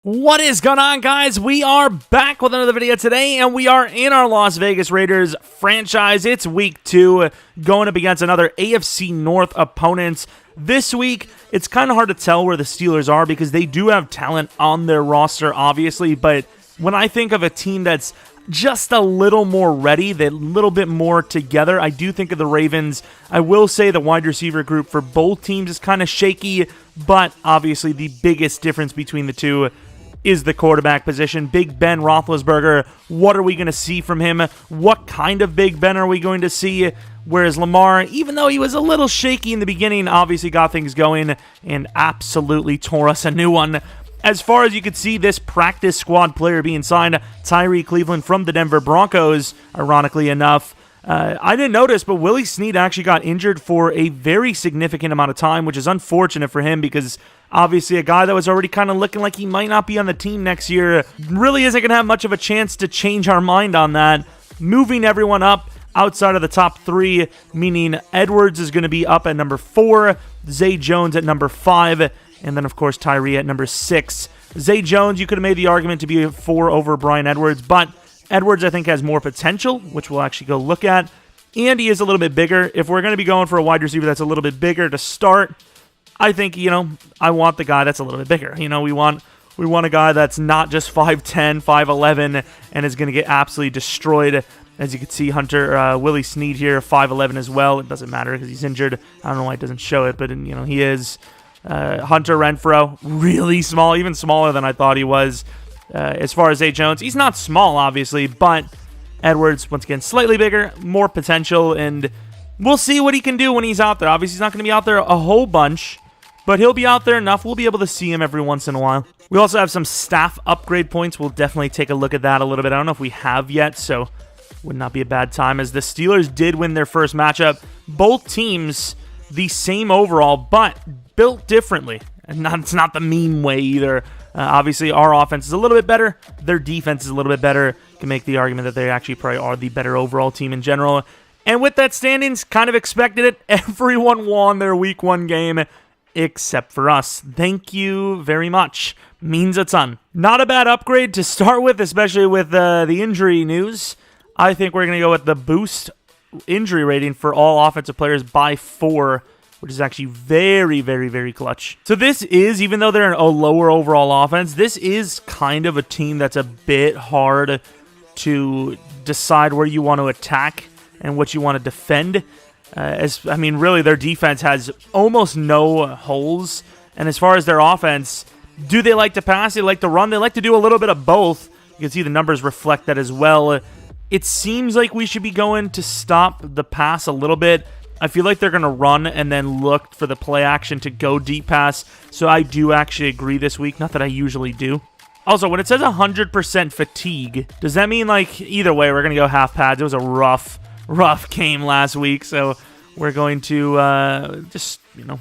What is going on, guys? We are back with another video today, and we are in our Las Vegas Raiders franchise. It's week 2, going up against another AFC North opponent. This week, it's kind of hard to tell where the Steelers are because they do have talent on their roster, obviously, but when I think of a team that's just a little more ready, a little bit more together, I do think of the Ravens. I will say the wide receiver group for both teams is kind of shaky, but obviously the biggest difference between the two is the quarterback position. Big Ben Roethlisberger, what are we going to see from him? What kind of Big Ben are we going to see? Whereas Lamar, even though he was a little shaky in the beginning, obviously got things going and absolutely tore us a new one. As far as you could see, this practice squad player being signed, Tyree Cleveland from the Denver Broncos, ironically enough. I didn't notice, but Willie Snead actually got injured for a very significant amount of time, which is unfortunate for him because obviously a guy that was already kind of looking like he might not be on the team next year really isn't going to have much of a chance to change our mind on that. Moving everyone up outside of the top 3, meaning Edwards is going to be up at number 4, Zay Jones at number 5, and then, of course, Tyree at number 6. Zay Jones, you could have made the argument to be 4 over Bryan Edwards, but Edwards, I think, has more potential, which we'll actually go look at. And he is a little bit bigger. If we're going to be going for a wide receiver that's a little bit bigger to start, I think, I want the guy that's a little bit bigger. We want a guy that's not just 5'10", 5'11", and is going to get absolutely destroyed. As you can see, Willie Snead here, 5'11" as well. It doesn't matter because he's injured. I don't know why it doesn't show it, but he is. Hunter Renfrow, really small, even smaller than I thought he was. As far as Zay Jones, he's not small, obviously, but Edwards, once again, slightly bigger, more potential, and we'll see what he can do when he's out there. Obviously, he's not going to be out there a whole bunch, but he'll be out there enough. We'll be able to see him every once in a while. We also have some staff upgrade points. We'll definitely take a look at that a little bit. I don't know if we have yet, so would not be a bad time, as the Steelers did win their first matchup. Both teams the same overall, but built differently. And it's not the meme way either. Obviously, our offense is a little bit better. Their defense is a little bit better. You can make the argument that they actually probably are the better overall team in general. And with that standings, kind of expected it. Everyone won their week 1 game except for us. Thank you very much. Means a ton. Not a bad upgrade to start with, especially with the injury news. I think we're going to go with the boost injury rating for all offensive players by 4, which is actually very, very, very clutch. So this is, even though they're a lower overall offense, this is kind of a team that's a bit hard to decide where you want to attack and what you want to defend. Really, their defense has almost no holes. And as far as their offense, do they like to pass? They like to run? They like to do a little bit of both. You can see the numbers reflect that as well. It seems like we should be going to stop the pass a little bit. I feel like they're going to run and then look for the play action to go deep pass. So I do actually agree this week. Not that I usually do. Also, when it says 100% fatigue, does that mean, either way, we're going to go half pads? It was a rough game last week. So we're going to we're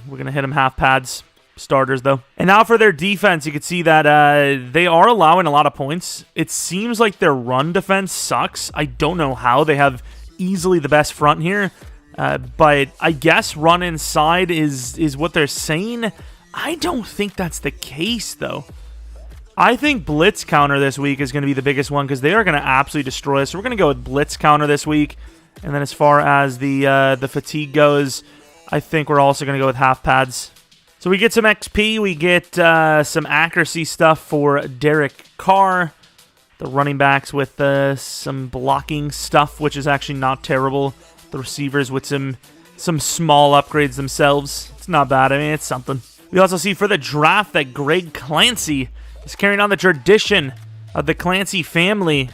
going to hit them half pads. Starters, though. And now for their defense, you can see that they are allowing a lot of points. It seems like their run defense sucks. I don't know how. They have easily the best front here. But I guess run inside is what they're saying. I don't think that's the case, though. I think blitz counter this week is going to be the biggest one because they are going to absolutely destroy us. So we're going to go with blitz counter this week. And then as far as the fatigue goes, I think we're also going to go with half pads. So we get some XP. We get some accuracy stuff for Derek Carr. The running backs with some blocking stuff, which is actually not terrible. The receivers with some small upgrades themselves. It's not bad. It's something. We also see for the draft that Greg Clancy is carrying on the tradition of the Clancy family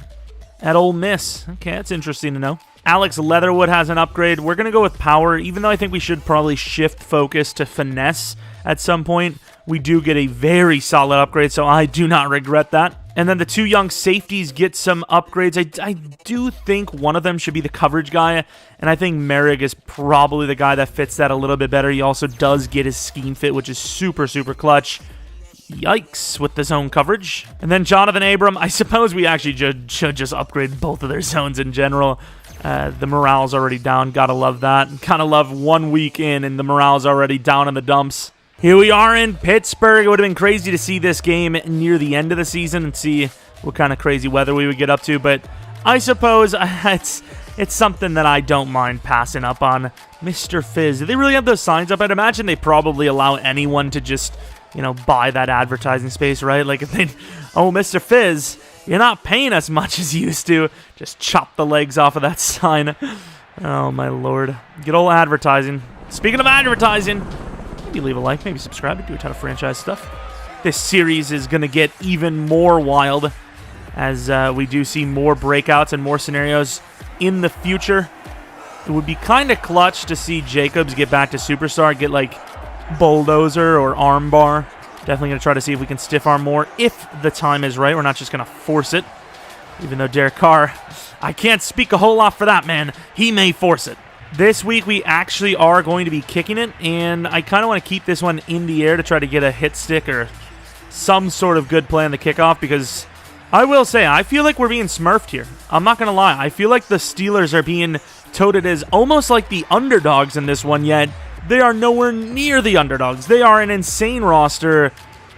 at Ole Miss. Okay, that's interesting to know. Alex Leatherwood has an upgrade. We're going to go with power, even though I think we should probably shift focus to finesse at some point. We do get a very solid upgrade, so I do not regret that. And then the 2 young safeties get some upgrades. I do think one of them should be the coverage guy, and I think Merrick is probably the guy that fits that a little bit better. He also does get his scheme fit, which is super, super clutch. Yikes with the zone coverage. And then Jonathan Abram, I suppose we actually should just upgrade both of their zones in general. The morale's already down. Gotta love that. Kind of love 1 week in, and the morale's already down in the dumps. Here we are in Pittsburgh. It would have been crazy to see this game near the end of the season and see what kind of crazy weather we would get up to, but I suppose it's something that I don't mind passing up on. Mr. Fizz. Do they really have those signs up? I'd imagine they probably allow anyone to just, buy that advertising space, right? Like if they, oh, Mr. Fizz, you're not paying us much as you used to. Just chop the legs off of that sign. Oh, my Lord. Good old advertising. Speaking of advertising, maybe leave a like, maybe subscribe. We do a ton of franchise stuff. This series is going to get even more wild as we do see more breakouts and more scenarios in the future. It would be kind of clutch to see Jacobs get back to Superstar, get like Bulldozer or Armbar. Definitely going to try to see if we can stiff arm more if the time is right. We're not just going to force it. Even though Derek Carr, I can't speak a whole lot for that man. He may force it. This week we actually are going to be kicking it, and I kind of want to keep this one in the air to try to get a hit stick or some sort of good play on the kickoff, because I will say, I feel like we're being smurfed here. I'm not going to lie. I feel like the Steelers are being touted as almost like the underdogs in this one, yet they are nowhere near the underdogs. They are an insane roster,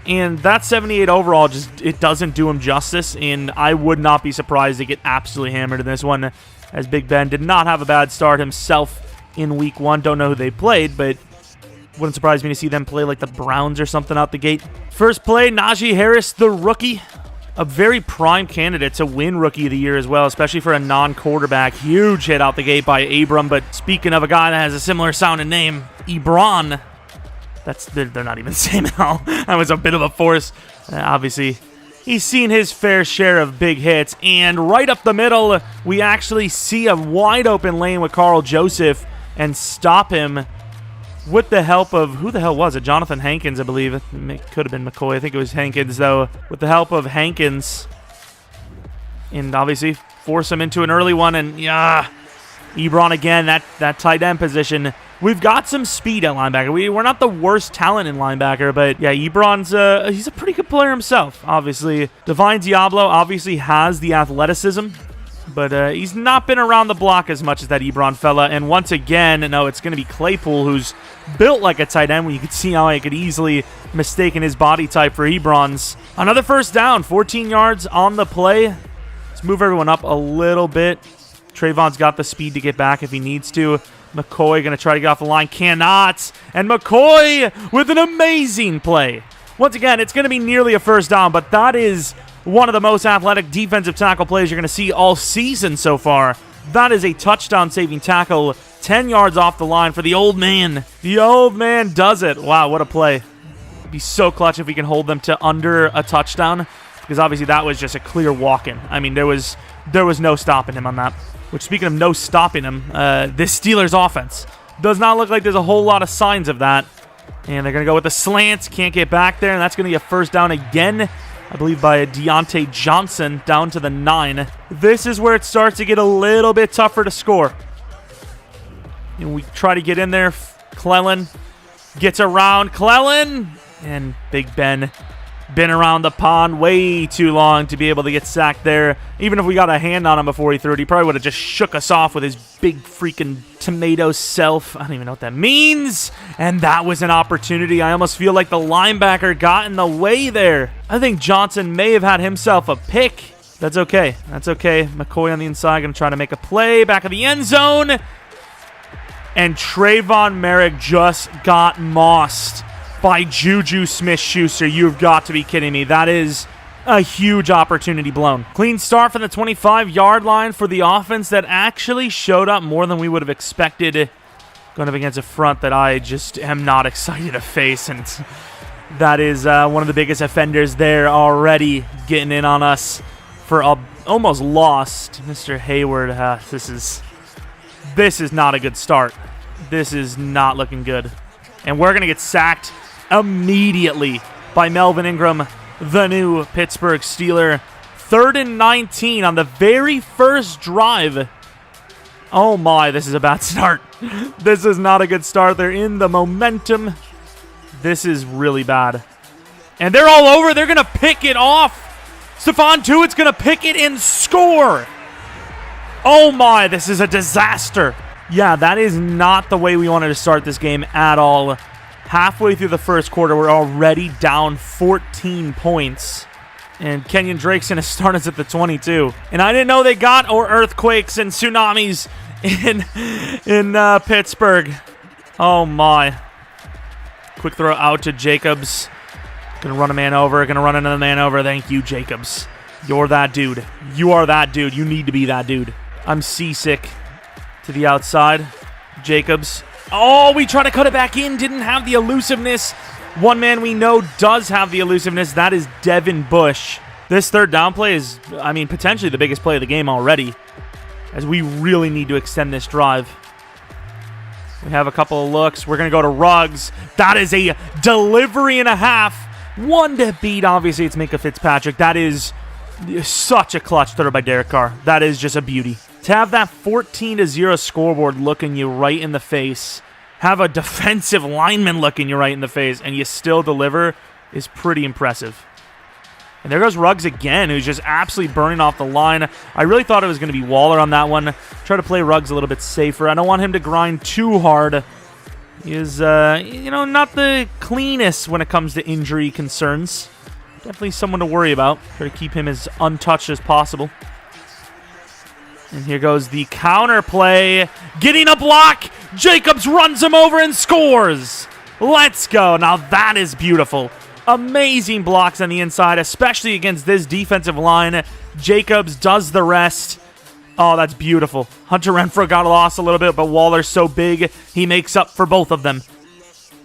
and that 78 overall, it doesn't do them justice, and I would not be surprised to get absolutely hammered in this one, as Big Ben did not have a bad start himself in Week 1. Don't know who they played, but wouldn't surprise me to see them play like the Browns or something out the gate. First play, Najee Harris, the rookie. A very prime candidate to win Rookie of the Year as well, especially for a non-quarterback. Huge hit out the gate by Abram, but speaking of a guy that has a similar sounding name, Ebron. They're not even the same at all. That was a bit of a force. Obviously, he's seen his fair share of big hits, and right up the middle, we actually see a wide open lane with Carl Joseph and stop him with the help of, who the hell was it? Jonathan Hankins, I believe. It could have been McCoy. I think it was Hankins, though. With the help of Hankins, and obviously force him into an early one, and yeah, Ebron again, that tight end position. We've got some speed at linebacker. We're not the worst talent in linebacker, but yeah, Ebron's he's a pretty good player himself, obviously. Divine Diablo obviously has the athleticism, but he's not been around the block as much as that Ebron fella. And once again, no, it's going to be Claypool, who's built like a tight end, when you could see how I could easily mistaken his body type for Ebron's. Another first down, 14 yards on the play. Let's move everyone up a little bit. Trayvon's got the speed to get back if he needs to. McCoy going to try to get off the line. Cannot. And McCoy with an amazing play. Once again, it's going to be nearly a first down, but that is one of the most athletic defensive tackle plays you're going to see all season so far. That is a touchdown-saving tackle, 10 yards off the line for the old man. The old man does it. Wow, what a play. It'd be so clutch if we can hold them to under a touchdown, because obviously that was just a clear walk-in. I mean, there was no stopping him on that. Which, speaking of no stopping him, this Steelers offense does not look like there's a whole lot of signs of that. And they're going to go with the slants. Can't get back there, and that's going to be a first down again, I believe, by Deontay Johnson down to the 9. This is where it starts to get a little bit tougher to score. And we try to get in there. Clellan gets around. Clellan! And Big Ben been around the pond way too long to be able to get sacked there. Even if we got a hand on him before he threw it, he probably would have just shook us off with his big freaking tomato self. I don't even know what that means. And that was an opportunity. I almost feel like the linebacker got in the way there. I think Johnson may have had himself a pick. That's okay. That's okay. McCoy on the inside going to try to make a play. Back of the end zone. And Trayvon Merrick just got mossed by Juju Smith-Schuster. You've got to be kidding me. That is a huge opportunity blown. Clean start from the 25-yard line for the offense that actually showed up more than we would have expected, going up against a front that I just am not excited to face, and that is one of the biggest offenders there already getting in on us for almost lost. Mr. Hayward, this is not a good start. This is not looking good. And we're going to get sacked immediately by Melvin Ingram, the new Pittsburgh Steeler. 3rd and 19 on the very first drive. Oh my, this is a bad start. This is not a good start. They're in the momentum. This is really bad. And they're all over. They're going to pick it off. Stephon Tuitt's going to pick it and score. Oh my, this is a disaster. Yeah, that is not the way we wanted to start this game at all. Halfway through the first quarter, we're already down 14 points. And Kenyon Drake's going to start us at the 22. And I didn't know they got earthquakes and tsunamis in Pittsburgh. Oh, my. Quick throw out to Jacobs. Going to run a man over. Going to run another man over. Thank you, Jacobs. You're that dude. You are that dude. You need to be that dude. I'm seasick. To the outside. Jacobs. Oh, we tried to cut it back in. Didn't have the elusiveness. One man we know does have the elusiveness. That is Devin Bush. This third down play is, I mean, potentially the biggest play of the game already, as we really need to extend this drive. We have a couple of looks. We're going to go to Ruggs. That is a delivery and a half. One to beat. Obviously, it's Minkah Fitzpatrick. That is such a clutch throw by Derek Carr. That is just a beauty. To have that 14-0 scoreboard looking you right in the face, have a defensive lineman looking you right in the face, and you still deliver is pretty impressive. And there goes Ruggs again, who's just absolutely burning off the line. I really thought it was going to be Waller on that one. Try to play Ruggs a little bit safer. I don't want him to grind too hard. He is, not the cleanest when it comes to injury concerns. Definitely someone to worry about. Try to keep him as untouched as possible. And here goes the counter play. Getting a block. Jacobs runs him over and scores. Let's go. Now that is beautiful. Amazing blocks on the inside, especially against this defensive line. Jacobs does the rest. Oh, that's beautiful. Hunter Renfrow got lost a little bit, but Waller's so big, he makes up for both of them.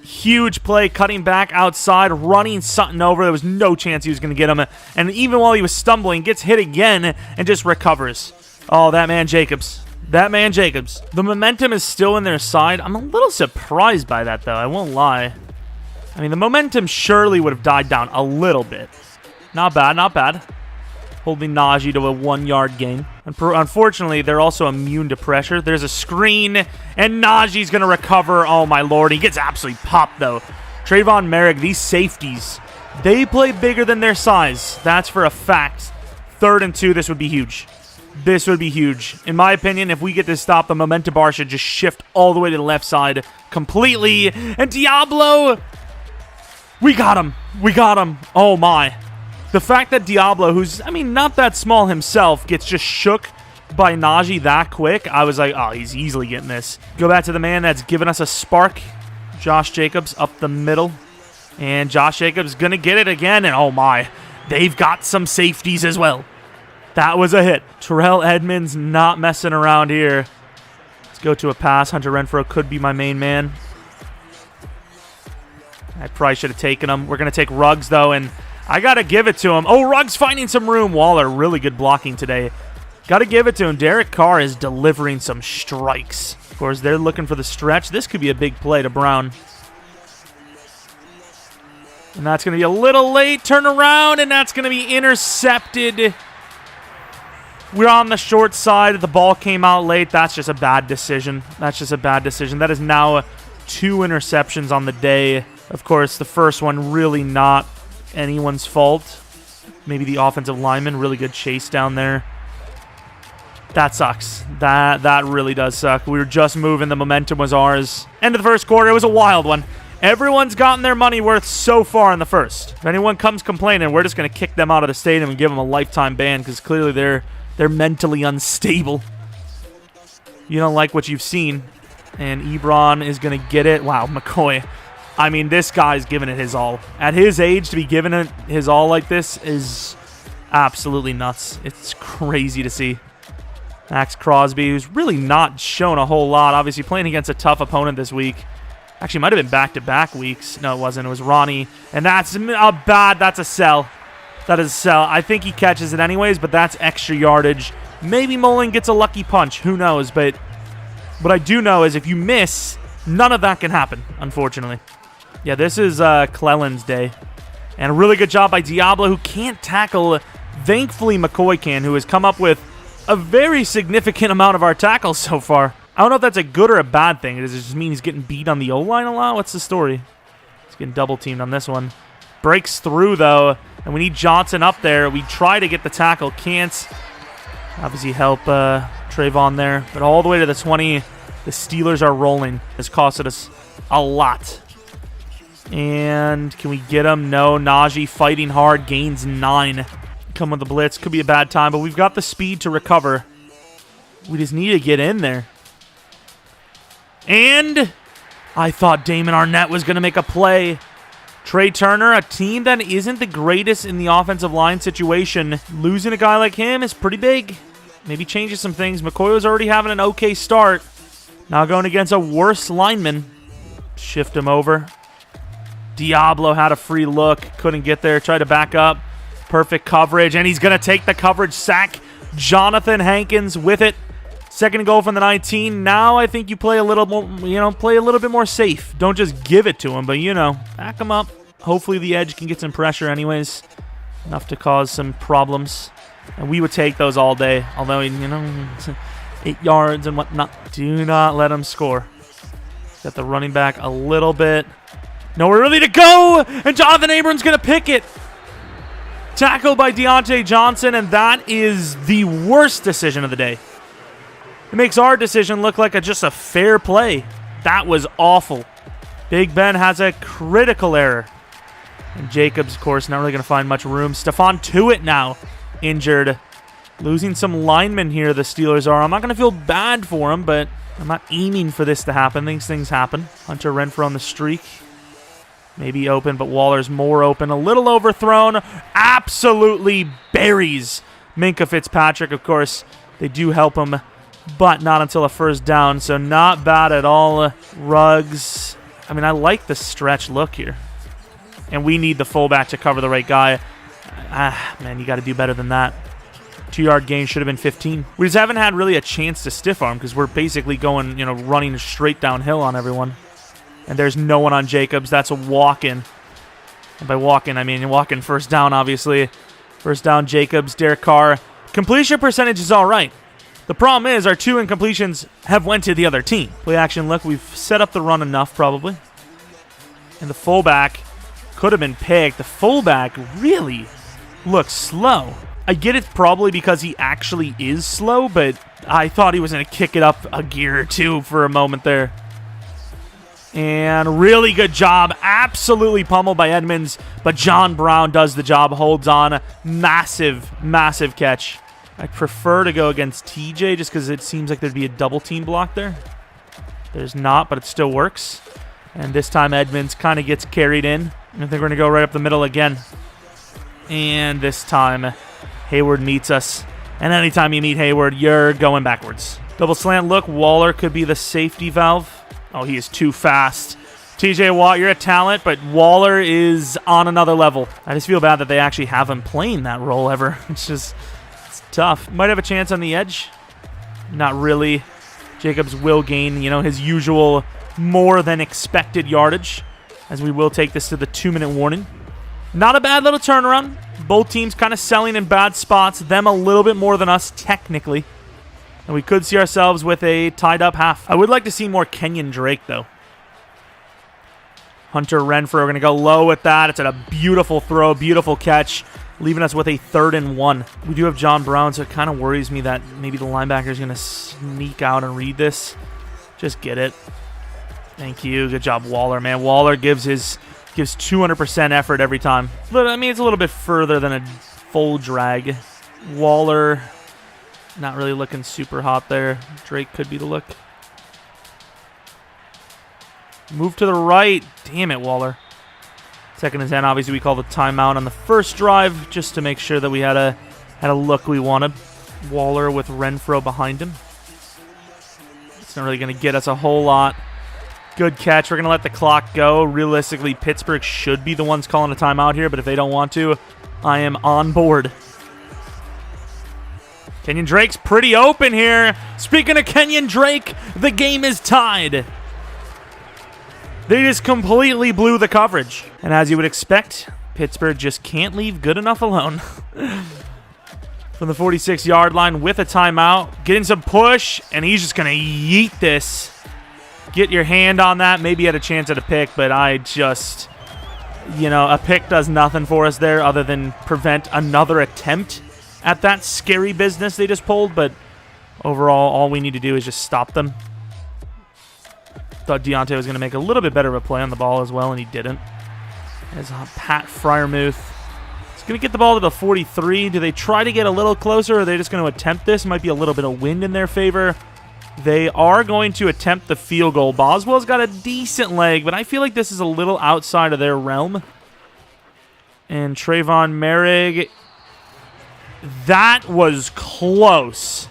Huge play, cutting back outside, running Sutton over. There was no chance he was going to get him. And even while he was stumbling, gets hit again and just recovers. Oh, that man Jacobs. That man Jacobs. The momentum is still in their side. I'm a little surprised by that, though. I won't lie. I mean, the momentum surely would have died down a little bit. Not bad, not bad. Holding Najee to a 1-yard gain. Unfortunately, they're also immune to pressure. There's a screen, and Najee's going to recover. Oh, my Lord. He gets absolutely popped, though. Trayvon Merrick, these safeties, they play bigger than their size. That's for a fact. 3rd and 2, this would be huge. This would be huge. In my opinion, if we get this stop, the momentum bar should just shift all the way to the left side completely. And Diablo, we got him. We got him. Oh, my. The fact that Diablo, who's, I mean, not that small himself, gets just shook by Najee that quick, I was like, oh, he's easily getting this. Go back to the man that's given us a spark. Josh Jacobs up the middle. And Josh Jacobs going to get it again. And, oh, my. They've got some safeties as well. That was a hit. Terrell Edmonds not messing around here. Let's go to a pass. Hunter Renfrow could be my main man. I probably should have taken him. We're going to take Ruggs, though, and I got to give it to him. Oh, Ruggs finding some room. Waller, really good blocking today. Got to give it to him. Derek Carr is delivering some strikes. Of course, they're looking for the stretch. This could be a big play to Brown. And that's going to be a little late. Turn around, and that's going to be intercepted. We're on the short side. The ball came out late. That's just a bad decision. That's just a bad decision. That is now 2 interceptions on the day. Of course, the first one really not anyone's fault. Maybe the offensive lineman. Really good chase down there. That sucks. That really does suck. We were just moving. The momentum was ours. End of the first quarter. It was a wild one. Everyone's gotten their money worth so far in the first. If anyone comes complaining, we're just going to kick them out of the stadium and give them a lifetime ban because clearly they're mentally unstable. You don't like what you've seen. And Ebron is going to get it. Wow, McCoy. I mean, this guy's giving it his all. At his age, to be giving it his all like this is absolutely nuts. It's crazy to see. Max Crosby, who's really not shown a whole lot. Obviously playing against a tough opponent this week. Actually, might have been back-to-back weeks. No, it wasn't. It was Ronnie. And that's that's a sell. That is a sell. I think he catches it anyways, but that's extra yardage. Maybe Mullen gets a lucky punch. Who knows? But what I do know is if you miss, none of that can happen, unfortunately. Yeah, this is Clellan's day. And a really good job by Diablo, who can't tackle. Thankfully, McCoy can, who has come up with a very significant amount of our tackles so far. I don't know if that's a good or a bad thing. Does it just mean he's getting beat on the O-line a lot? What's the story? He's getting double-teamed on this one. Breaks through, though, and we need Johnson up there. We try to get the tackle. Can't. Obviously help Trayvon there. But all the way to the 20, the Steelers are rolling. It's costed us a lot. And can we get him? No. Najee fighting hard. Gains 9. Come with the blitz. Could be a bad time, but we've got the speed to recover. We just need to get in there. And I thought Damon Arnett was going to make a play. Trey Turner, a team that isn't the greatest in the offensive line situation. Losing a guy like him is pretty big. Maybe changes some things. McCoy was already having an okay start. Now going against a worse lineman. Shift him over. Diablo had a free look. Couldn't get there. Tried to back up. Perfect coverage. And he's going to take the coverage sack. Jonathan Hankins with it. Second goal from the 19. Now I think you play a little more, play a little bit more safe. Don't just give it to him, but, back him up. Hopefully the edge can get some pressure anyways. Enough to cause some problems. And we would take those all day. Although, 8 yards and whatnot. Do not let him score. Got the running back a little bit. Nowhere really to go. And Jonathan Abram's going to pick it. Tackled by Deontay Johnson. And that is the worst decision of the day. It makes our decision look like just a fair play. That was awful. Big Ben has a critical error. And Jacobs, of course, not really going to find much room. Stephon Tuitt now injured. Losing some linemen here, the Steelers are. I'm not going to feel bad for him, but I'm not aiming for this to happen. These things happen. Hunter Renfrow on the streak. Maybe open, but Waller's more open. A little overthrown. Absolutely buries Minkah Fitzpatrick. Of course, they do help him, but not until a first down, so not bad at all. Ruggs. I like the stretch look here. And we need the fullback to cover the right guy. Man, you got to do better than that. 2-yard gain should have been 15. We just haven't had really a chance to stiff arm because we're basically going, running straight downhill on everyone. And there's no one on Jacobs. That's a walk-in. And by walk-in, I mean walk-in first down, obviously. First down, Jacobs, Derek Carr. Completion percentage is all right. The problem is our 2 incompletions have went to the other team. Play action look. We've set up the run enough, probably. And the fullback could have been picked. The fullback really looks slow. I get it probably because he actually is slow, but I thought he was going to kick it up a gear or two for a moment there. And really good job. Absolutely pummeled by Edmonds, but John Brown does the job, holds on. Massive, massive catch. I prefer to go against TJ just because it seems like there'd be a double team block there. There's not, but it still works. And this time Edmonds kind of gets carried in. I think we're going to go right up the middle again. And this time Hayward meets us. And anytime you meet Hayward, you're going backwards. Double slant look. Waller could be the safety valve. Oh, he is too fast. TJ Watt, you're a talent, but Waller is on another level. I just feel bad that they actually have him playing that role ever. It's tough. Might have a chance on the edge. Not really. Jacobs will gain, his usual more than expected yardage, as we will take this to the 2-minute warning. Not a bad little turnaround. Both teams kind of selling in bad spots. Them a little bit more than us, technically. And we could see ourselves with a tied-up half. I would like to see more Kenyon Drake, though. Hunter Renfrow, we're going to go low with that. It's a beautiful throw, beautiful catch, leaving us with a 3rd and 1. We do have John Brown, so it kind of worries me that maybe the linebacker is going to sneak out and read this. Just get it. Thank you. Good job, Waller, man. Waller gives 200% effort every time. But, it's a little bit further than a full drag. Waller, not really looking super hot there. Drake could be the look. Move to the right. Damn it, Waller. 2nd and 10. Obviously, we call the timeout on the first drive just to make sure that we had a look we wanted. Waller with Renfrow behind him. It's not really going to get us a whole lot. Good catch. We're going to let the clock go. Realistically, Pittsburgh should be the ones calling a timeout here, but if they don't want to, I am on board. Kenyon Drake's pretty open here. Speaking of Kenyon Drake, the game is tied. They just completely blew the coverage. And as you would expect, Pittsburgh just can't leave good enough alone. From the 46-yard line with a timeout. Getting some push, and he's just going to yeet this. Get your hand on that. Maybe had a chance at a pick, but a pick does nothing for us there other than prevent another attempt at that scary business they just pulled. But overall, all we need to do is just stop them. Thought Deontay was going to make a little bit better of a play on the ball as well, and he didn't. As Pat Fryermuth is going to get the ball to the 43. Do they try to get a little closer, or are they just going to attempt this? Might be a little bit of wind in their favor. They are going to attempt the field goal. Boswell's got a decent leg, but I feel like this is a little outside of their realm. And Trayvon Merrick. That was close.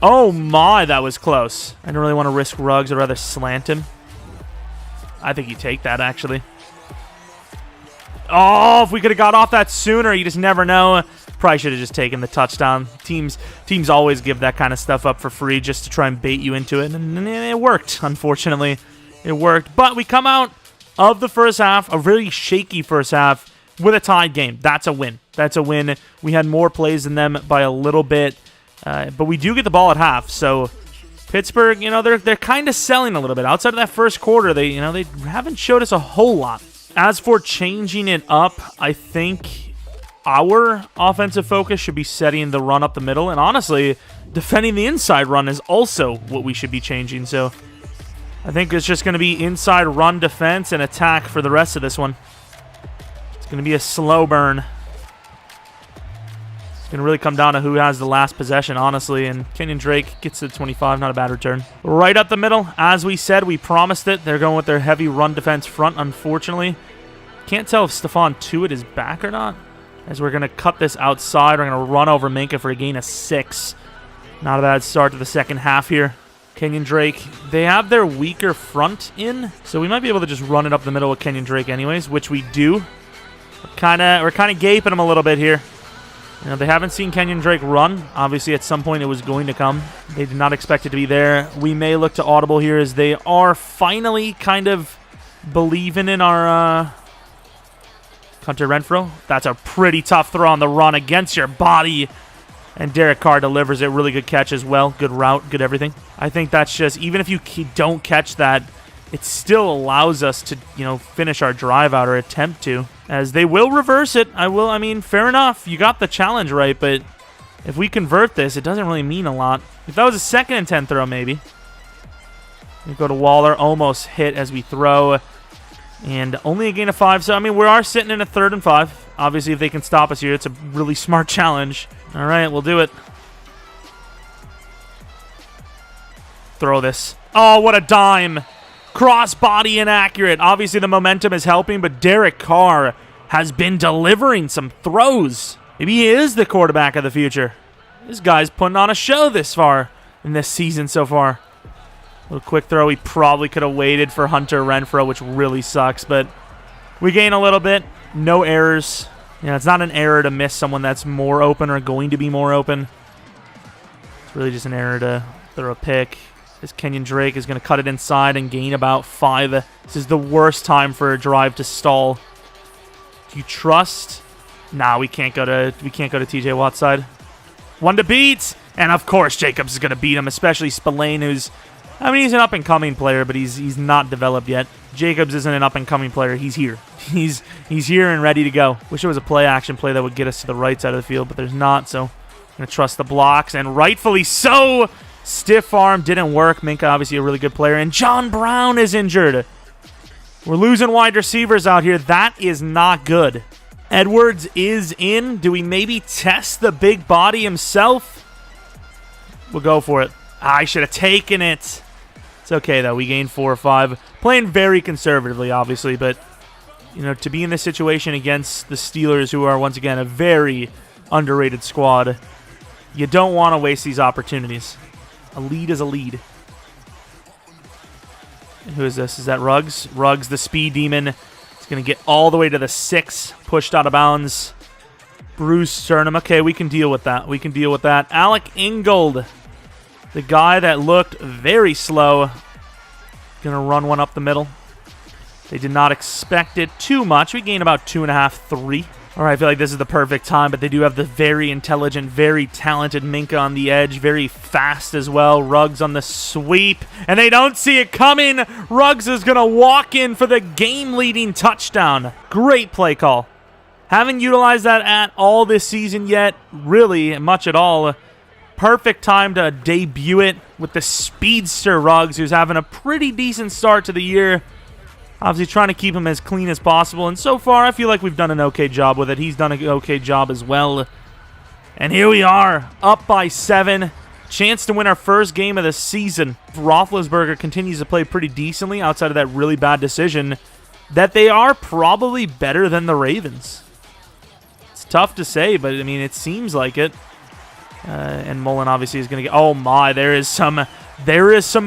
Oh my, that was close. I don't really want to risk Ruggs. I'd rather slant him. I think you take that, actually. Oh, if we could have got off that sooner, you just never know. Probably should have just taken the touchdown. Teams always give that kind of stuff up for free just to try and bait you into it. And it worked, unfortunately. It worked. But we come out of the first half, a really shaky first half, with a tied game. That's a win. That's a win. We had more plays than them by a little bit. But we do get the ball at half. So Pittsburgh, they're kind of selling a little bit. Outside of that first quarter, they haven't showed us a whole lot. As for changing it up, I think our offensive focus should be setting the run up the middle. And honestly, defending the inside run is also what we should be changing. So I think it's just going to be inside run defense and attack for the rest of this one. It's going to be a slow burn. It's going to really come down to who has the last possession, honestly. And Kenyon Drake gets to the 25. Not a bad return. Right up the middle. As we said, we promised it. They're going with their heavy run defense front, unfortunately. Can't tell if Stephon Tuitt is back or not. As we're going to cut this outside. We're going to run over Minkah for a gain of 6. Not a bad start to the second half here. Kenyon Drake, they have their weaker front in, so we might be able to just run it up the middle with Kenyon Drake anyways, which we do. We're kind of gaping them a little bit here. They haven't seen Kenyon Drake run. Obviously, at some point it was going to come. They did not expect it to be there. We may look to audible here as they are finally kind of believing in our Hunter Renfrow. That's a pretty tough throw on the run against your body. And Derek Carr delivers it. Really good catch as well. Good route. Good everything. I think that's just, even if you don't catch that, it still allows us to, finish our drive out or attempt to. As they will reverse it. I mean, fair enough. You got the challenge right, but if we convert this, it doesn't really mean a lot. If that was a 2nd and 10 throw, maybe. We go to Waller. Almost hit as we throw. And only a gain of 5. So, I mean, we are sitting in a 3rd and 5. Obviously, if they can stop us here, it's a really smart challenge. All right, we'll do it. Throw this. Oh, what a dime. Crossbody inaccurate. Obviously, the momentum is helping, but Derek Carr has been delivering some throws. Maybe he is the quarterback of the future. This guy's putting on a show this far in this season so far. A little quick throw. He probably could have waited for Hunter Renfrow, which really sucks, but we gain a little bit. No errors. It's not an error to miss someone that's more open or going to be more open. It's really just an error to throw a pick. This Kenyon Drake is going to cut it inside and gain about 5. This is the worst time for a drive to stall. Do you trust? Nah, we can't go to TJ Watt's side. One to beat, and of course Jacobs is going to beat him, especially Spillane, who's, he's an up-and-coming player, but he's not developed yet. Jacobs isn't an up-and-coming player. He's here. He's here and ready to go. Wish there was a play-action play that would get us to the right side of the field, but there's not, so I'm going to trust the blocks, and rightfully so. Stiff arm didn't work. Minkah, obviously a really good player, and John Brown is injured. We're losing wide receivers out here. That is not good. Edwards is in. Do we maybe test the big body himself? We'll go for it. I should have taken it. It's okay, though. We gained 4 or 5. Playing very conservatively, obviously, but, to be in this situation against the Steelers, who are, once again, a very underrated squad, you don't want to waste these opportunities. A lead is a lead. And who is this? Is that Ruggs? Ruggs, the speed demon. It's going to get all the way to the 6. Pushed out of bounds. Bruce Sternum. Okay, we can deal with that. We can deal with that. Alec Ingold. The guy that looked very slow. Going to run one up the middle. They did not expect it too much. We gain about 2.5, 3. All right, I feel like this is the perfect time, but they do have the very intelligent, very talented Minkah on the edge, very fast as well. Ruggs on the sweep, and they don't see it coming. Ruggs is going to walk in for the game-leading touchdown. Great play call. Haven't utilized that at all this season yet, really much at all. Perfect time to debut it with the speedster Ruggs, who's having a pretty decent start to the year. Obviously trying to keep him as clean as possible, and so far I feel like we've done an okay job with it. He's done an okay job as well. And here we are, up by 7. Chance to win our first game of the season. Roethlisberger continues to play pretty decently outside of that really bad decision, that they are probably better than the Ravens. It's tough to say, but I mean, it seems like it. And Mullen obviously is going to get... Oh my, there is some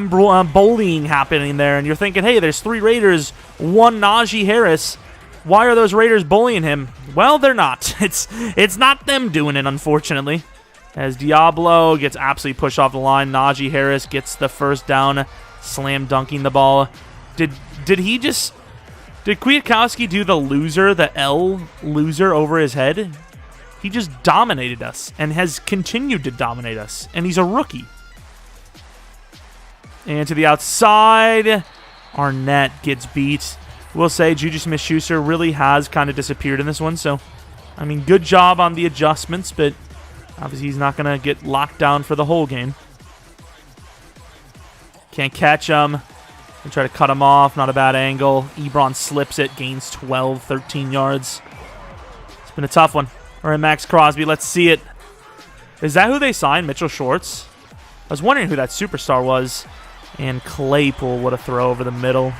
bullying happening there, and you're thinking, hey, there's 3 Raiders, 1 Najee Harris. Why are those Raiders bullying him? Well, they're not. It's not them doing it, unfortunately. As Diablo gets absolutely pushed off the line, Najee Harris gets the first down, slam dunking the ball. Did Kwiatkowski do the L loser over his head? He just dominated us and has continued to dominate us, and he's a rookie. And to the outside, Arnett gets beat. We'll say Juju Smith-Schuster really has kind of disappeared in this one, so, I mean, good job on the adjustments, but obviously he's not going to get locked down for the whole game. Can't catch him. And try to cut him off, not a bad angle. Ebron slips it, gains 12, 13 yards. It's been a tough one. All right, Max Crosby, let's see it. Is that who they signed, Mitchell Schwartz? I was wondering who that superstar was. And Claypool, what a throw over the middle.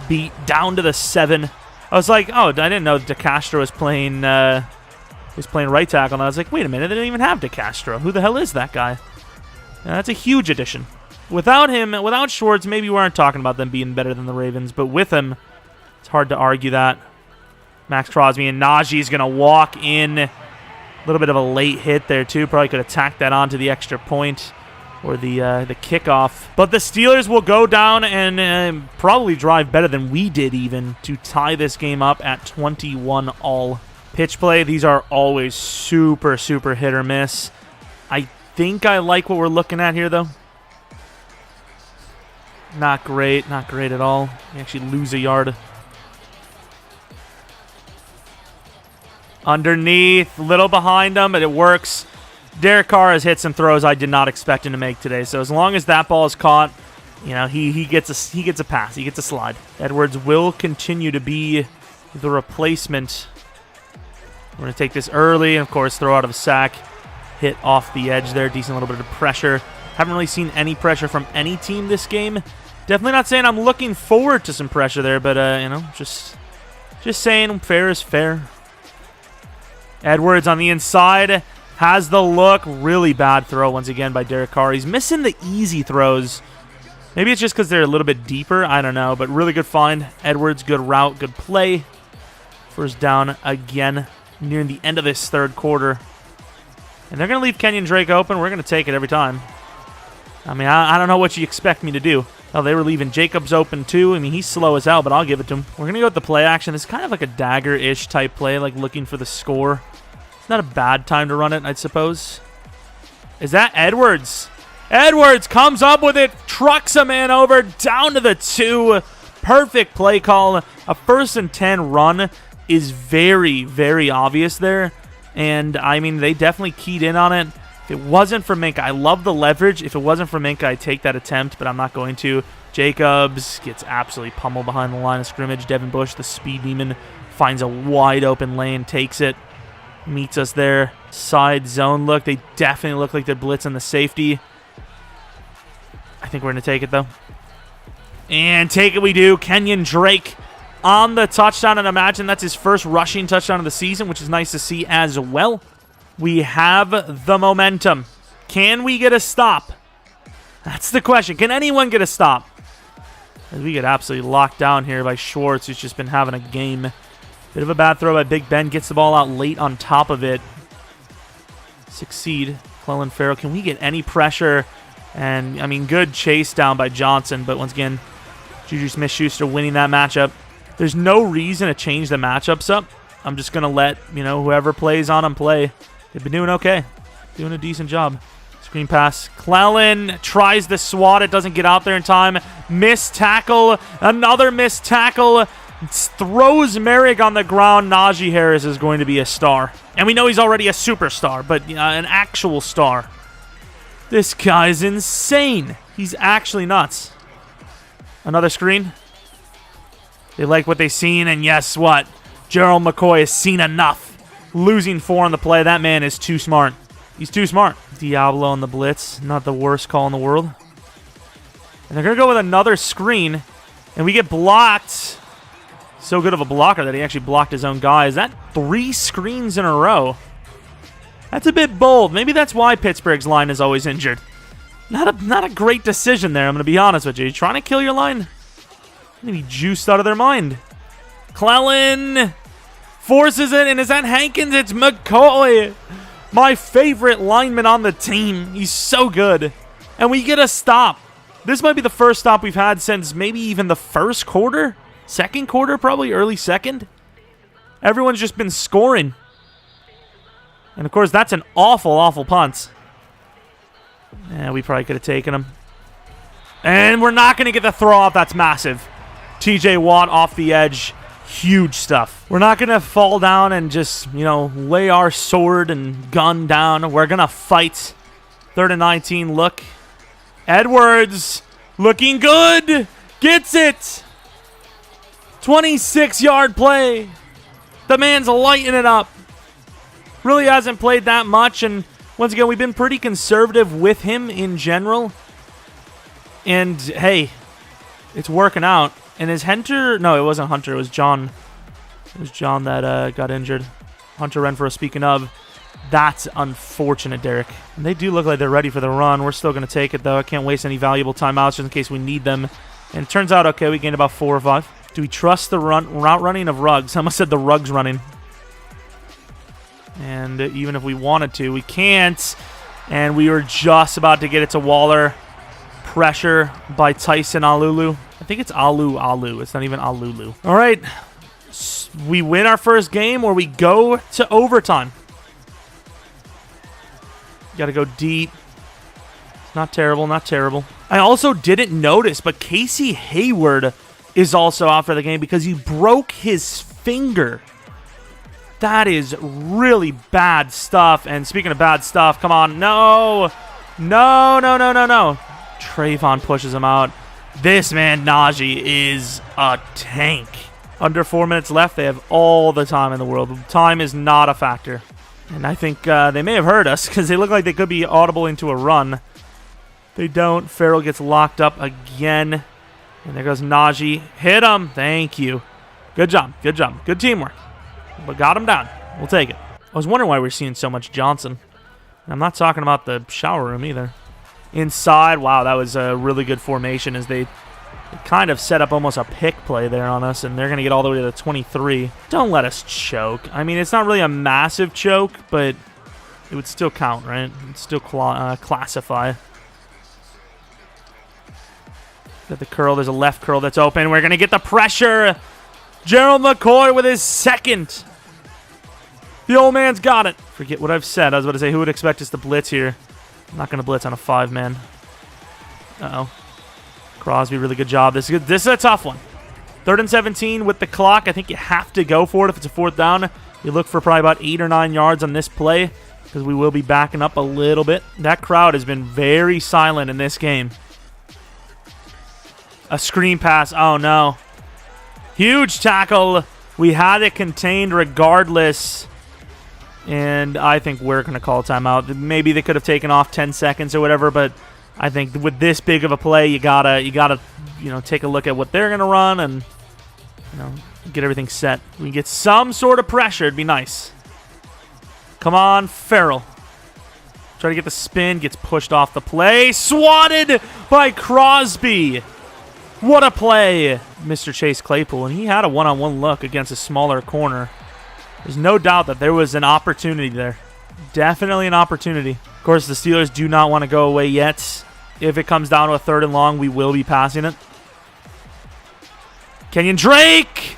Beat down to the 7. I was like, oh, I didn't know DeCastro was playing right tackle. And I was like, wait a minute, they didn't even have DeCastro. Who the hell is that guy? That's a huge addition. Without him, without Schwartz, maybe we aren't talking about them being better than the Ravens. But with him, it's hard to argue that. Max Crosby and Najee's going to walk in. A little bit of a late hit there, too. Probably could have tacked that onto the extra point or the kickoff. But the Steelers will go down and probably drive better than we did even to tie this game up at 21 all. Pitch play, these are always super, super hit or miss. I think I like what we're looking at here, though. Not great at all. We actually lose a yard. Underneath, little behind him, but it works. Derek Carr has hit some throws I did not expect him to make today. So as long as that ball is caught, you know, he gets a pass, he gets a slide. Edwards will continue to be the replacement. We're going to take this early and, of course, throw out of a sack. Hit off the edge there, decent little bit of pressure. Haven't really seen any pressure from any team this game. Definitely not saying I'm looking forward to some pressure there, but, you know, just saying fair is fair. Edwards on the inside has the look. Really bad throw once again by Derek Carr. He's missing the easy throws. Maybe it's just because they're a little bit deeper. I don't know, but really good find. Edwards, good route, good play. First down again nearing the end of this third quarter. And they're going to leave Kenyon Drake open. We're going to take it every time. I mean, I don't know what you expect me to do. Oh, they were leaving Jacobs open too. I mean, he's slow as hell, but I'll give it to him. We're going to go with the play action. It's kind of like a dagger-ish type play, like looking for the score. It's not a bad time to run it, I suppose. Is that Edwards? Edwards comes up with it, trucks a man over, down to the 2. Perfect play call. A 1st and 10 run is very, very obvious there. And, I mean, they definitely keyed in on it. If it wasn't for Minkah, I love the leverage. If it wasn't for Minkah, I'd take that attempt, but I'm not going to. Jacobs gets absolutely pummeled behind the line of scrimmage. Devin Bush, the speed demon, finds a wide open lane, takes it, meets us there. Side zone look. They definitely look like they're blitzing the safety. I think we're going to take it, though. And take it we do. Kenyon Drake on the touchdown, and imagine that's his first rushing touchdown of the season, which is nice to see as well. We have the momentum. Can we get a stop? That's the question. Can anyone get a stop? As we get absolutely locked down here by Schwartz, who's just been having a game. Bit of a bad throw by Big Ben. Gets the ball out late on top of it. Succeed. Clelin Ferrell. Can we get any pressure? And, I mean, good chase down by Johnson. But once again, Juju Smith-Schuster winning that matchup. There's no reason to change the matchups up. I'm just going to let, you know, whoever plays on them play. They've been doing okay. Doing a decent job. Screen pass. Clelin tries the swat. It doesn't get out there in time. Missed tackle. Another missed tackle. Throws Merrick on the ground. Najee Harris is going to be a star. And we know he's already a superstar, but an actual star. This guy's insane. He's actually nuts. Another screen. They like what they've seen, and guess what? Jeromepkr has seen enough. Losing 4 on the play. That man is too smart. He's too smart. Diablo on the blitz. Not the worst call in the world. And they're going to go with another screen, and we get blocked. So good of a blocker that he actually blocked his own guy. Is that 3 screens in a row? That's a bit bold. Maybe that's why Pittsburgh's line is always injured. Not a great decision there, I'm going to be honest with you. You're trying to kill your line? Maybe juiced out of their mind. Clellan forces it, and is that Hankins? It's McCoy. My favorite lineman on the team. He's so good. And we get a stop. This might be the first stop we've had since maybe even the first quarter. Second quarter, probably early second. Everyone's just been scoring. And, of course, that's an awful, awful punt. Yeah, we probably could have taken him. And we're not going to get the throw off. That's massive. TJ Watt off the edge. Huge stuff. We're not going to fall down and just, lay our sword and gun down. We're going to fight. 3rd and 19 look. Edwards looking good. Gets it. 26-yard play. The man's lighting it up. Really hasn't played that much, and once again, we've been pretty conservative with him in general. And, hey, it's working out. And is Hunter... No, it wasn't Hunter. It was John. It was John that got injured. Hunter Renfrow, speaking of. That's unfortunate, Derek. And they do look like they're ready for the run. We're still going to take it, though. I can't waste any valuable timeouts just in case we need them. And it turns out, okay, we gained about 4 or 5. Do we trust the route running of Ruggs? I almost said the Ruggs running. And even if we wanted to, we can't. And we were just about to get it to Waller. Pressure by Tyson Alulu. I think it's Alu. It's not even Alulu. All right. We win our first game, or we go to overtime. Got to go deep. Not terrible, not terrible. I also didn't notice, but Casey Hayward is also out for the game because he broke his finger. That is really bad stuff. And speaking of bad stuff, come on. No. Trayvon pushes him out. This man, Najee, is a tank. Under 4 minutes left. They have all the time in the world. Time is not a factor. And I think they may have heard us because they look like they could be audible into a run. They don't. Farrell gets locked up again. And there goes Najee. Hit him. Thank you. Good job. Good teamwork. But got him down. We'll take it. I was wondering why we're seeing so much Johnson. And I'm not talking about the shower room either. Inside. Wow, that was a really good formation as they kind of set up almost a pick play there on us, and they're going to get all the way to the 23. Don't let us choke. I mean, it's not really a massive choke, but it would still count, right? It would still classify. Got the curl. There's a left curl that's open. We're going to get the pressure. Jeromepkr with his second. The old man's got it. Forget what I've said. I was about to say, who would expect us to blitz here? I'm not going to blitz on a 5-man. Uh-oh. Crosby, really good job. This is a tough one. 3rd and 17 with the clock. I think you have to go for it if it's a 4th down. You look for probably about 8 or 9 yards on this play because we will be backing up a little bit. That crowd has been very silent in this game. A screen pass. Oh, no. Huge tackle. We had it contained regardless. And I think we're going to call a timeout. Maybe they could have taken off 10 seconds or whatever, but I think with this big of a play, you gotta take a look at what they're going to run and get everything set. We get some sort of pressure. It'd be nice. Come on, Farrell. Try to get the spin. Gets pushed off the play. Swatted by Crosby. What a play. Mr. Chase Claypool, and he had a one-on-one look against a smaller corner. There's no doubt that there was an opportunity there. Definitely an opportunity. Of course, the Steelers do not want to go away yet. If it comes down to a 3rd and long, we will be passing it. Kenyon Drake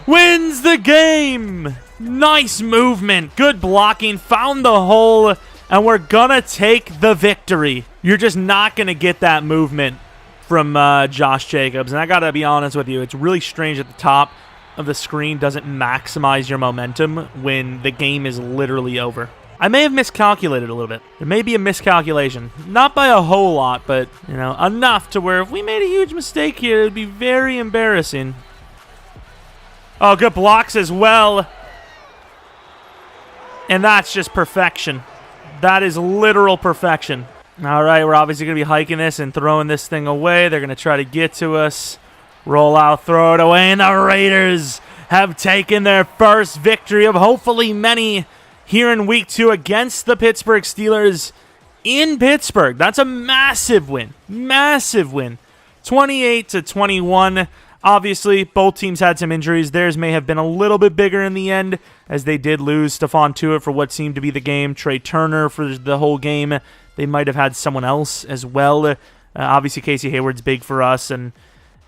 wins the game. Nice movement. Good blocking. Found the hole. And we're going to take the victory. You're just not going to get that movement from Josh Jacobs. And I got to be honest with you, it's really strange at the top of the screen doesn't maximize your momentum when the game is literally over. I may have miscalculated a little bit. There may be a miscalculation. Not by a whole lot, but, enough to where if we made a huge mistake here, it would be very embarrassing. Oh, good blocks as well. And that's just perfection. That is literal perfection. All right, we're obviously going to be hiking this and throwing this thing away. They're going to try to get to us. Roll out, throw it away, and the Raiders have taken their first victory of hopefully many here in Week 2 against the Pittsburgh Steelers in Pittsburgh. That's a massive win. Massive win. 28-21. Obviously, both teams had some injuries. Theirs may have been a little bit bigger in the end, as they did lose Stephon Tuitt for what seemed to be the game. Trey Turner for the whole game. They might have had someone else as well. Obviously, Casey Hayward's big for us, and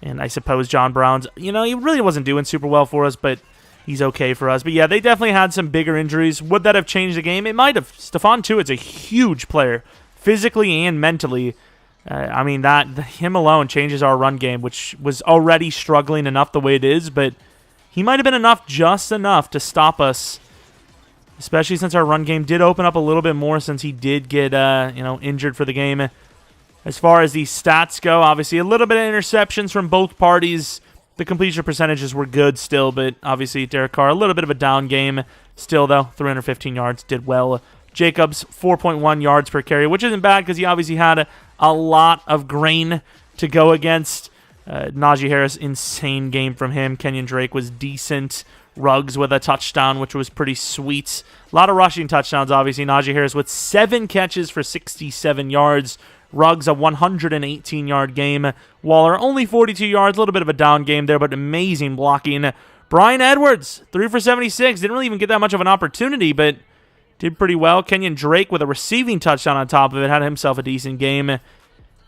I suppose John Brown's, he really wasn't doing super well for us, but he's okay for us. But yeah, they definitely had some bigger injuries. Would that have changed the game? It might have. Stephon Tuitt's a huge player, physically and mentally. Him alone changes our run game, which was already struggling enough the way it is, but he might have been just enough to stop us, especially since our run game did open up a little bit more since he did get, injured for the game. As far as these stats go, obviously a little bit of interceptions from both parties. The completion percentages were good still, but obviously Derek Carr, a little bit of a down game. Still, though, 315 yards, did well. Jacobs, 4.1 yards per carry, which isn't bad because he obviously had a lot of grain to go against. Najee Harris, insane game from him. Kenyon Drake was decent. Ruggs with a touchdown, which was pretty sweet. A lot of rushing touchdowns, obviously. Najee Harris with 7 catches for 67 yards. Ruggs, a 118-yard game. Waller, only 42 yards. A little bit of a down game there, but amazing blocking. Bryan Edwards, 3 for 76. Didn't really even get that much of an opportunity, but did pretty well. Kenyon Drake with a receiving touchdown on top of it. Had himself a decent game.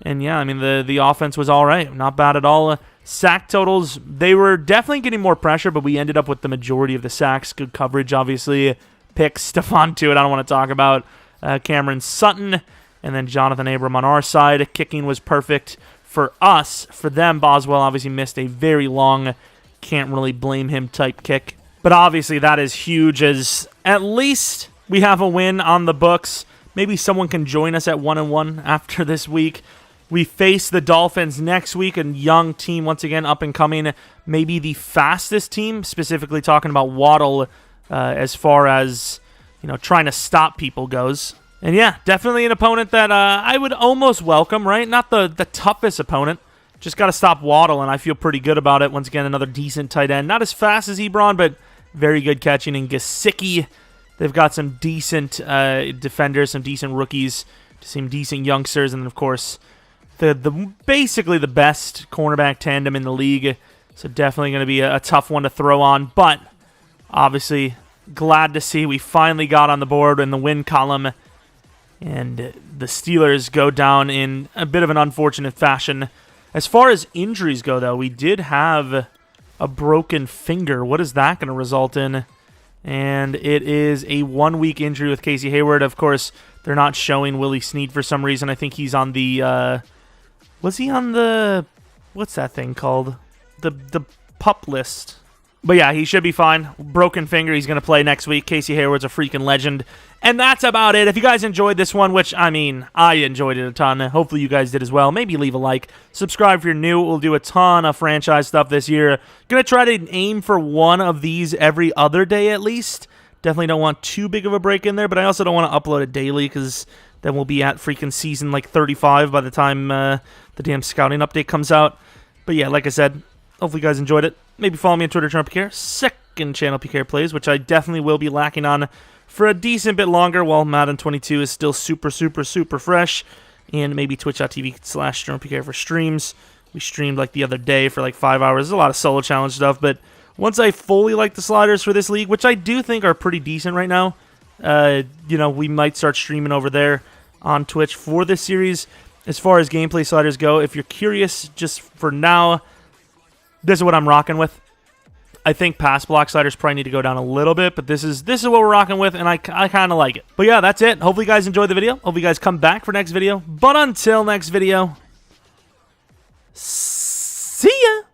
And yeah, the offense was all right. Not bad at all. Sack totals, they were definitely getting more pressure, but we ended up with the majority of the sacks. Good coverage, obviously. Picks, Stephon Tuitt, I don't want to talk about. Cameron Sutton, and then Jonathan Abram on our side. Kicking was perfect for us. For them, Boswell obviously missed a very long, can't really blame him type kick. But obviously that is huge, as at least we have a win on the books. Maybe someone can join us at 1-1 after this week. We face the Dolphins next week, a young team, once again, up and coming. Maybe the fastest team, specifically talking about Waddle as far as, trying to stop people goes. And yeah, definitely an opponent that I would almost welcome, right? Not the toughest opponent. Just got to stop Waddle, and I feel pretty good about it. Once again, another decent tight end. Not as fast as Ebron, but very good catching. And Gesicki, they've got some decent defenders, some decent rookies, some decent youngsters, and then, of course, the basically the best cornerback tandem in the league. So definitely going to be a tough one to throw on. But obviously, glad to see we finally got on the board in the win column. And the Steelers go down in a bit of an unfortunate fashion. As far as injuries go, though, we did have a broken finger. What is that going to result in? And it is a 1-week injury with Casey Hayward. Of course, they're not showing Willie Snead for some reason. I think he's on the... was he on the... What's that thing called? The PUP list. But yeah, he should be fine. Broken finger, he's going to play next week. Casey Hayward's a freaking legend. And that's about it. If you guys enjoyed this one, which, I enjoyed it a ton. Hopefully you guys did as well. Maybe leave a like. Subscribe if you're new. We'll do a ton of franchise stuff this year. Going to try to aim for one of these every other day at least. Definitely don't want too big of a break in there, but I also don't want to upload it daily because then we'll be at freaking season 35 by the time the damn scouting update comes out. But yeah, like I said, hopefully you guys enjoyed it. Maybe follow me on Twitter, Jeromepkr. Second channel, PK Plays, which I definitely will be lacking on for a decent bit longer while Madden 22 is still super, super, super fresh. And maybe twitch.tv/Jeromepkr for streams. We streamed the other day for 5 hours. There's a lot of solo challenge stuff, but once I fully like the sliders for this league, which I do think are pretty decent right now, we might start streaming over there on Twitch for this series. As far as gameplay sliders go, if you're curious, just for now, this is what I'm rocking with. I think pass block sliders probably need to go down a little bit, but this is what we're rocking with, and I kind of like it. But yeah, that's it. Hopefully you guys enjoyed the video. Hope you guys come back for next video. But until next video,